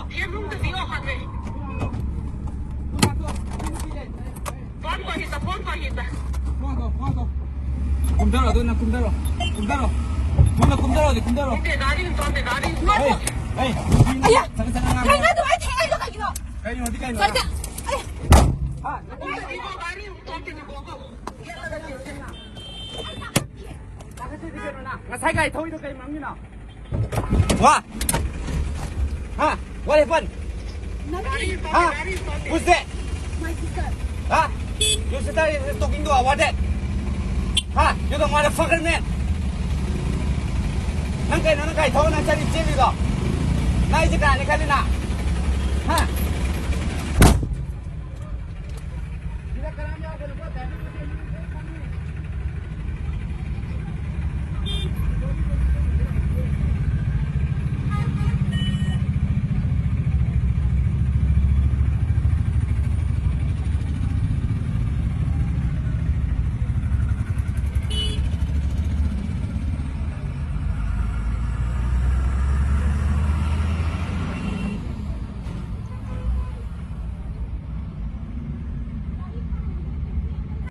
天空的地方还没。放过去的，放过去的。kumdaro doon na kumdaro. Muna kumdaro di kumdaro. Hindi galing to, hindi galing to. Ay. Aya. Sana nga. Kaya nga doon ay tingay lo kayo. Kayo di kayo. Sarga. Ay. Ha. Hindi ko galing to, hindi ko go. Ngasay thôi đâu cây mắm như nào. Wa. Ha, what happened? Ha? Who's that? My sister. Ha? You started talking to what that? Ha? You don't want to fucking man. Nang kai thôi nang cari cili đó. Nai jika ni kali na. Ha? Kita kerana ada lupa tadi.